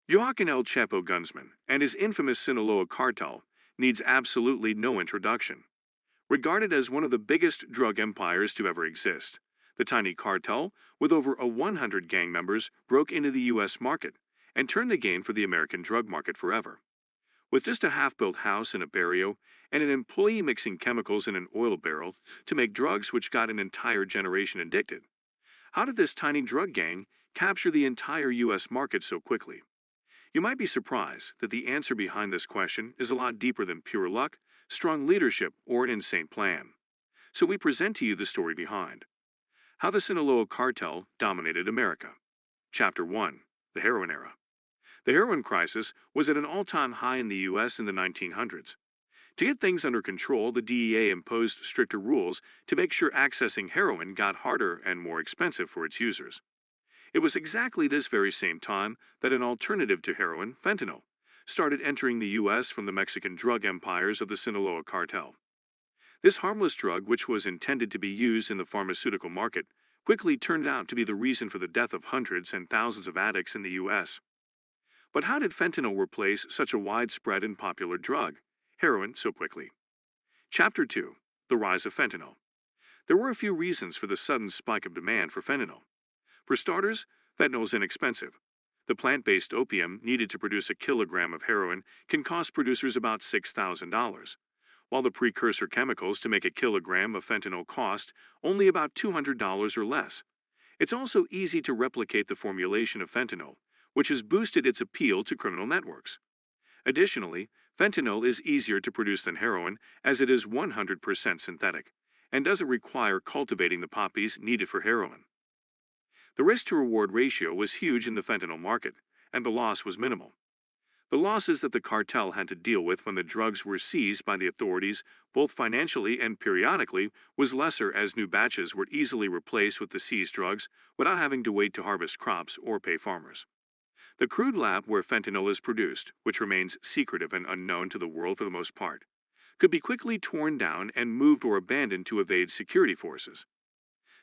𝐂𝐎𝐍𝐿 gunman and his infamous Sinaloa Cartel needs absolutely no introduction. Regarded as one of the biggest drug empires to ever exist, the tiny cartel, with over 100 gang members, broke into the U.S. market and turned the game for the American drug market forever. With just a half-built house in a barrio and an employee mixing chemicals in an oil barrel to make drugs which got an entire generation addicted. How did this tiny drug gang capture the entire U.S. market so quickly? You might be surprised that the answer behind this question is a lot deeper than pure luck, strong leadership, or an insane plan. So we present to you the story behind how the Sinaloa Cartel dominated America. Chapter 1. The Heroin Era. The heroin crisis was at an all-time high in the U.S. in the 1900s. To get things under control, the DEA imposed stricter rules to make sure accessing heroin got harder and more expensive for its users. It was exactly this very same time that an alternative to heroin, fentanyl, started entering the U.S. from the Mexican drug empires of the Sinaloa Cartel. This harmless drug, which was intended to be used in the pharmaceutical market, quickly turned out to be the reason for the death of hundreds and thousands of addicts in the U.S. But how did fentanyl replace such a widespread and popular drug, heroin, so quickly? Chapter 2. The Rise of Fentanyl. There were a few reasons for the sudden spike of demand for fentanyl. For starters, fentanyl is inexpensive. The plant-based opium needed to produce a kilogram of heroin can cost producers about $6,000, while the precursor chemicals to make a kilogram of fentanyl cost only about $200 or less. It's also easy to replicate the formulation of fentanyl, which has boosted its appeal to criminal networks. Additionally, fentanyl is easier to produce than heroin as it is 100% synthetic and doesn't require cultivating the poppies needed for heroin. The risk-to-reward ratio was huge in the fentanyl market, and the loss was minimal. The losses that the cartel had to deal with when the drugs were seized by the authorities, both financially and periodically, was lesser as new batches were easily replaced with the seized drugs without having to wait to harvest crops or pay farmers. The crude lab where fentanyl is produced, which remains secretive and unknown to the world for the most part, could be quickly torn down and moved or abandoned to evade security forces.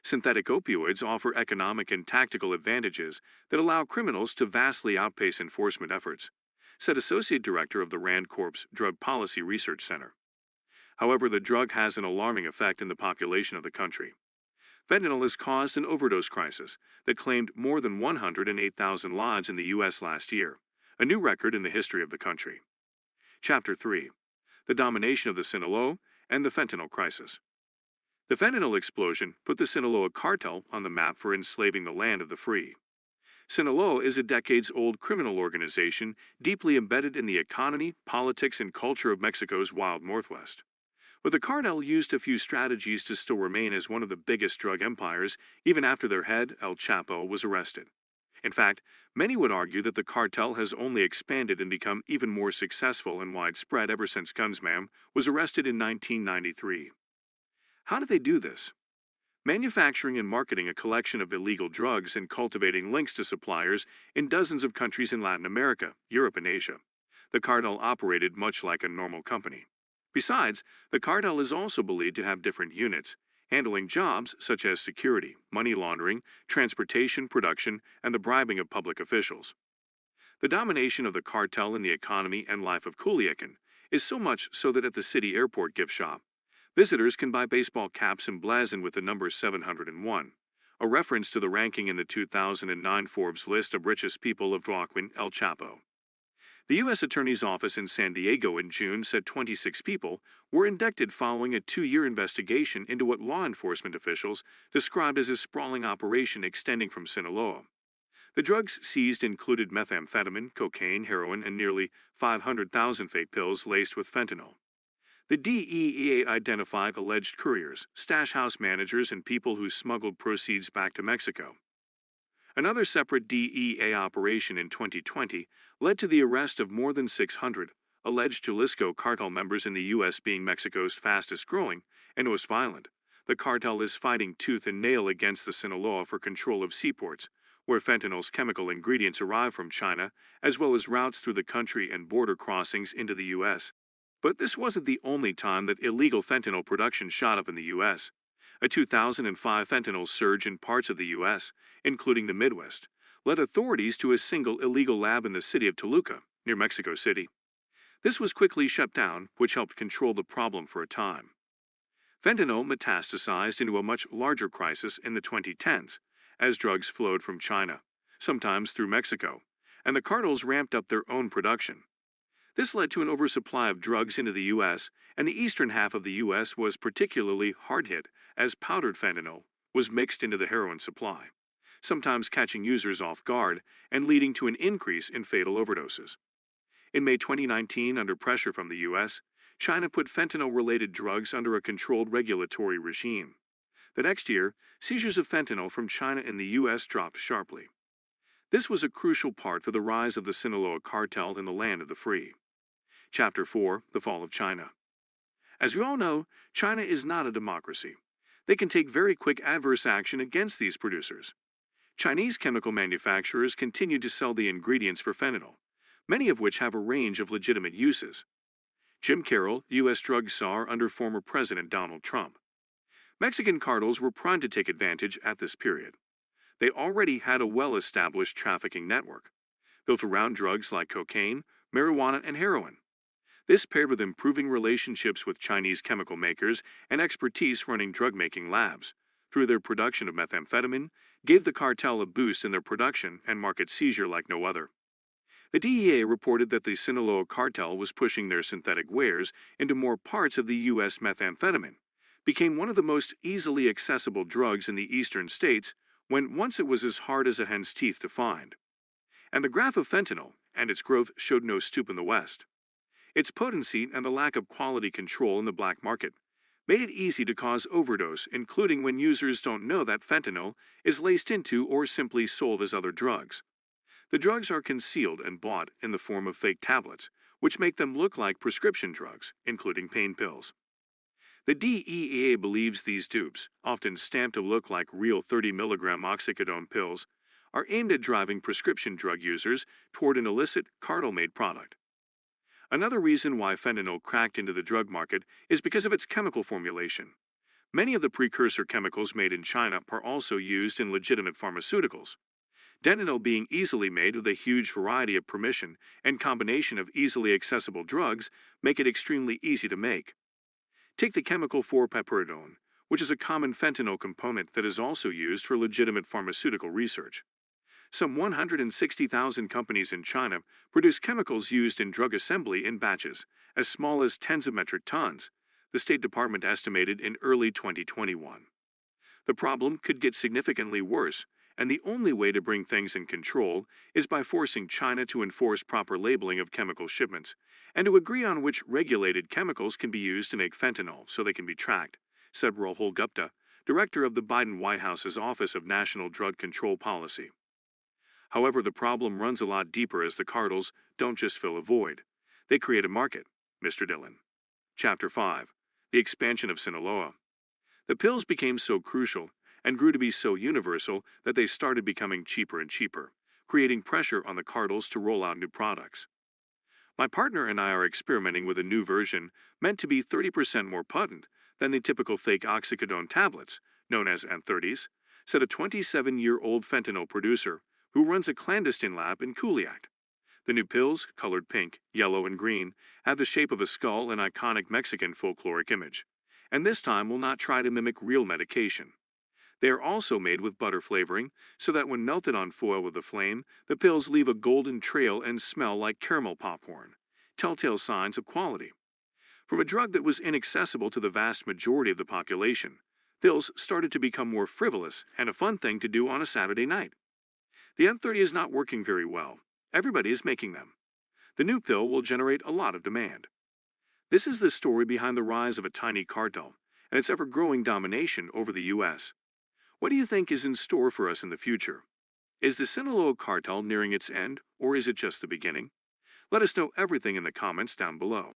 Synthetic opioids offer economic and tactical advantages that allow criminals to vastly outpace enforcement efforts, said Associate Director of the RAND Corp's Drug Policy Research Center. However, the drug has an alarming effect in the population of the country. Fentanyl has caused an overdose crisis that claimed more than 108,000 lives in the U.S. last year, a new record in the history of the country. Chapter 3. The Domination of the Sinaloa and the Fentanyl Crisis. The fentanyl explosion put the Sinaloa Cartel on the map for enslaving the land of the free. Sinaloa is a decades-old criminal organization deeply embedded in the economy, politics, and culture of Mexico's wild northwest. But the cartel used a few strategies to still remain as one of the biggest drug empires, even after their head, El Chapo, was arrested. In fact, many would argue that the cartel has only expanded and become even more successful and widespread ever since gunman was arrested in 1993. How did they do this? Manufacturing and marketing a collection of illegal drugs and cultivating links to suppliers in dozens of countries in Latin America, Europe, and Asia. The cartel operated much like a normal company. Besides, the cartel is also believed to have different units, handling jobs such as security, money laundering, transportation, production, and the bribing of public officials. The domination of the cartel in the economy and life of Culiacan is so much so that at the city airport gift shop, visitors can buy baseball caps emblazoned with the number 701, a reference to the ranking in the 2009 Forbes list of richest people of Domination, El Chapo. The U.S. Attorney's Office in San Diego in June said 26 people were indicted following a 2-year investigation into what law enforcement officials described as a sprawling operation extending from Sinaloa. The drugs seized included methamphetamine, cocaine, heroin, and nearly 500,000 fake pills laced with fentanyl. The DEA identified alleged couriers, stash house managers, and people who smuggled proceeds back to Mexico. Another separate DEA operation in 2020 led to the arrest of more than 600 alleged Jalisco cartel members in the U.S. being Mexico's fastest growing and most violent. The cartel is fighting tooth and nail against the Sinaloa for control of seaports, where fentanyl's chemical ingredients arrive from China, as well as routes through the country and border crossings into the U.S. But this wasn't the only time that illegal fentanyl production shot up in the U.S. A 2005 fentanyl surge in parts of the U.S., including the Midwest, led authorities to a single illegal lab in the city of Toluca, near Mexico City. This was quickly shut down, which helped control the problem for a time. Fentanyl metastasized into a much larger crisis in the 2010s, as drugs flowed from China, sometimes through Mexico, and the cartels ramped up their own production. This led to an oversupply of drugs into the U.S., and the eastern half of the U.S. was particularly hard hit as powdered fentanyl was mixed into the heroin supply, sometimes catching users off guard and leading to an increase in fatal overdoses. In May 2019, under pressure from the U.S., China put fentanyl-related drugs under a controlled regulatory regime. The next year, seizures of fentanyl from China in the U.S. dropped sharply. This was a crucial part for the rise of the Sinaloa Cartel in the land of the free. Chapter 4: The Fall of China. As we all know, China is not a democracy. They can take very quick adverse action against these producers. Chinese chemical manufacturers continue to sell the ingredients for fentanyl, many of which have a range of legitimate uses. 𝐂𝐎𝐒, U.S. drug czar under former President Donald Trump. Mexican cartels were primed to take advantage at this period. They already had a well-established trafficking network, built around drugs like cocaine, marijuana, and heroin. This, paired with improving relationships with Chinese chemical makers and expertise running drug-making labs through their production of methamphetamine, gave the cartel a boost in their production and market seizure like no other. The DEA reported that the Sinaloa Cartel was pushing their synthetic wares into more parts of the U.S. Methamphetamine became one of the most easily accessible drugs in the eastern states when once it was as hard as a hen's teeth to find. And the graph of fentanyl and its growth showed no stoop in the West. Its potency and the lack of quality control in the black market made it easy to cause overdose, including when users don't know that fentanyl is laced into or simply sold as other drugs. The drugs are concealed and bought in the form of fake tablets, which make them look like prescription drugs, including pain pills. The DEA believes these dupes, often stamped to look like real 30-milligram oxycodone pills, are aimed at driving prescription drug users toward an illicit, cartel-made product. Another reason why fentanyl cracked into the drug market is because of its chemical formulation. Many of the precursor chemicals made in China are also used in legitimate pharmaceuticals. Fentanyl being easily made with a huge variety of permission and combination of easily accessible drugs make it extremely easy to make. Take the chemical 4-piperidone, which is a common fentanyl component that is also used for legitimate pharmaceutical research. Some 160,000 companies in China produce chemicals used in drug assembly in batches, as small as tens of metric tons, the State Department estimated in early 2021. The problem could get significantly worse, and the only way to bring things in control is by forcing China to enforce proper labeling of chemical shipments and to agree on which regulated chemicals can be used to make fentanyl so they can be tracked, said Rahul Gupta, director of the Biden White House's Office of National Drug Control Policy. However, the problem runs a lot deeper as the cartels don't just fill a void. They create a market, Mr. Dillon. Chapter 5: The Expansion of Sinaloa. The pills became so crucial and grew to be so universal that they started becoming cheaper and cheaper, creating pressure on the cartels to roll out new products. My partner and I are experimenting with a new version meant to be 30% more potent than the typical fake oxycodone tablets, known as N30s, said a 27-year-old fentanyl producer who runs a clandestine lab in Culiac. The new pills, colored pink, yellow, and green, have the shape of a skull, an iconic Mexican folkloric image, and this time will not try to mimic real medication. They are also made with butter flavoring, so that when melted on foil with a flame, the pills leave a golden trail and smell like caramel popcorn, telltale signs of quality. From a drug that was inaccessible to the vast majority of the population, pills started to become more frivolous and a fun thing to do on a Saturday night. The N30 is not working very well. Everybody is making them. The new pill will generate a lot of demand. This is the story behind the rise of a tiny cartel and its ever-growing domination over the U.S. What do you think is in store for us in the future? Is the Sinaloa Cartel nearing its end, or is it just the beginning? Let us know everything in the comments down below.